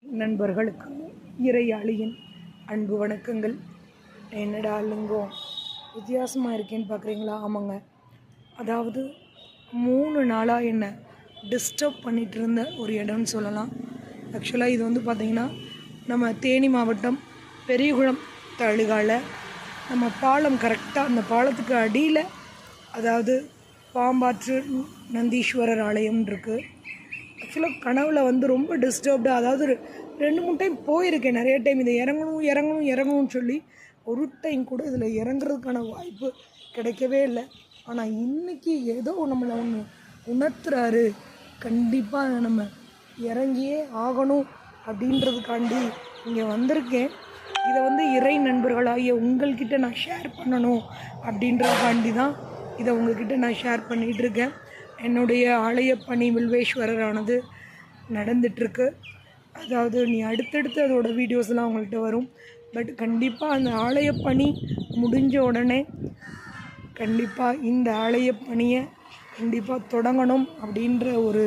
நண்பர்களுக்கு இறையாளியின் அன்பு வணக்கங்கள். என்னடா லிங்கம் வித்தியாசமாக இருக்கேன்னு பார்க்குறீங்களா? ஆமாங்க. அதாவது 3 நாளாக என்னை டிஸ்டர்ப் பண்ணிகிட்டு இருந்த ஒரு இடம்னு சொல்லலாம். ஆக்சுவலாக இது வந்து பார்த்திங்கன்னா நம்ம தேனி மாவட்டம் பெரியகுளம் தாலுகாவில் நம்ம பாலம் கரெக்டாக அந்த பாலத்துக்கு அடியில் அதாவது பாம்பாற்று நந்தீஸ்வரர் ஆலயம் இருக்குது. ஆக்சுவலாக கனவில் வந்து ரொம்ப டிஸ்டர்ப்டாக, அதாவது 2-3 டைம் போயிருக்கேன். நிறைய டைம் இதை இறங்கணும்னு சொல்லி ஒரு டைம் கூட இதில் இறங்குறதுக்கான வாய்ப்பு கிடைக்கவே இல்லை. ஆனால் இன்றைக்கி ஏதோ நம்மளை ஒன்று உணர்த்துறாரு, கண்டிப்பாக நம்ம இறங்கியே ஆகணும் அப்படின்றதுக்காண்டி இங்கே வந்திருக்கேன். இதை வந்து இறை நண்பர்களாகிய உங்கள்கிட்ட நான் ஷேர் பண்ணணும் அப்படின்றதுக்காண்டி தான் இதை உங்கள்கிட்ட நான் ஷேர் பண்ணிகிட்ருக்கேன். என்னுடைய ஆலய பணி வில்வேஸ்வரரானது நடந்துகிட்ருக்கு. அதாவது நீ அடுத்தடுத்து அதோடய வீடியோஸ்லாம் உங்கள்கிட்ட வரும். பட் கண்டிப்பாக அந்த ஆலய பணி முடிஞ்ச உடனே கண்டிப்பாக இந்த ஆலய பணியை கண்டிப்பாக தொடங்கணும் அப்படின்ற ஒரு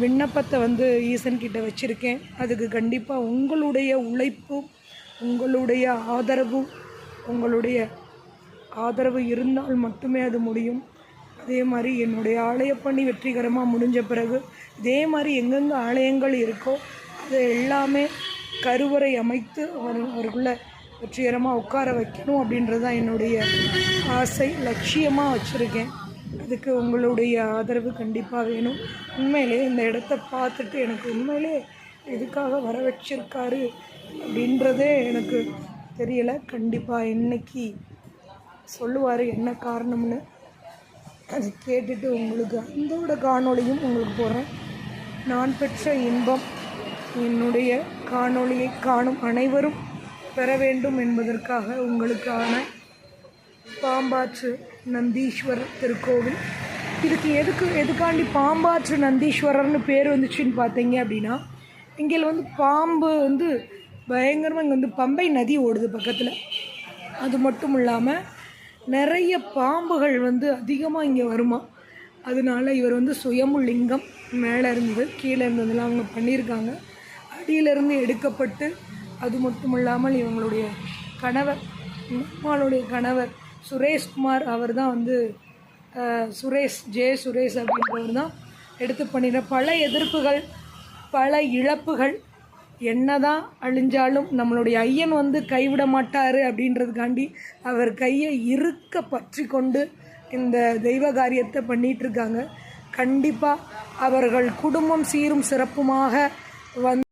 விண்ணப்பத்தை வந்து ஈசன்கிட்ட வச்சுருக்கேன். அதுக்கு கண்டிப்பாக உங்களுடைய உழைப்பும் உங்களுடைய ஆதரவு இருந்தால் மட்டுமே அது முடியும். அதே மாதிரி என்னுடைய ஆலய பணி வெற்றிகரமாக முடிஞ்ச பிறகு இதே மாதிரி எங்கெங்கே ஆலயங்கள் இருக்கோ அது எல்லாமே கருவறை அமைத்து அவருக்குள்ளே வெற்றிகரமாக உட்கார வைக்கணும் அப்படின்றது தான் என்னுடைய ஆசை, லட்சியமாக வச்சுருக்கேன். அதுக்கு உங்களுடைய ஆதரவு கண்டிப்பாக வேணும். உண்மையிலே இந்த இடத்த பார்த்துட்டு எனக்கு உண்மையிலே எதுக்காக வர வச்சிருக்காரு அப்படின்றதே எனக்கு தெரியலை. கண்டிப்பாக இன்னைக்கு சொல்லுவார் என்ன காரணம்னு. அதை கேட்டுட்டு உங்களுக்கு அந்தோட காணொளியும் உங்களுக்கு போடுறேன். நான் பெற்ற இன்பம் என்னுடைய காணொளியை காணும் அனைவரும் பெற வேண்டும் என்பதற்காக உங்களுக்கான பாம்பாற்று நந்தீஸ்வரர் திருக்கோவில். இதுக்கு எதுக்காண்டி பாம்பாற்று நந்தீஸ்வரர்னு பேர் வந்துச்சுன்னு பார்த்தீங்க அப்படின்னா, இங்கே வந்து பாம்பு வந்து பயங்கரமாக இங்கே வந்து பம்பை நதி ஓடுது பக்கத்தில். அது மட்டும் இல்லாமல் நிறைய பாம்புகள் வந்து அதிகமாக இங்கே வருமா. அதனால இவர் வந்து சுயம்பு லிங்கம் மேலே இருந்தது கீழே இருந்ததெல்லாம் அவங்க பண்ணியிருக்காங்க. அடியிலிருந்து எடுக்கப்பட்டு, அது மட்டும் இல்லாமல் இவங்களுடைய கணவர் நம்மளுடைய கணவர் சுரேஷ்குமார் அவர் தான் வந்து சுரேஷ் அப்படின்றவர் தான் எடுத்து பண்ணிடுற. பல எதிர்ப்புகள், பல இழப்புகள், என்னதான் அழிஞ்சாலும் நம்மளுடைய ஐயன் வந்து கைவிட மாட்டார் அப்படின்றதுக்காண்டி அவர் கையை இறுக்க பற்றி கொண்டு இந்த தெய்வ காரியத்தை பண்ணிகிட்ருக்காங்க. கண்டிப்பாக அவர்கள் குடும்பம் சீரும் சிறப்புமாக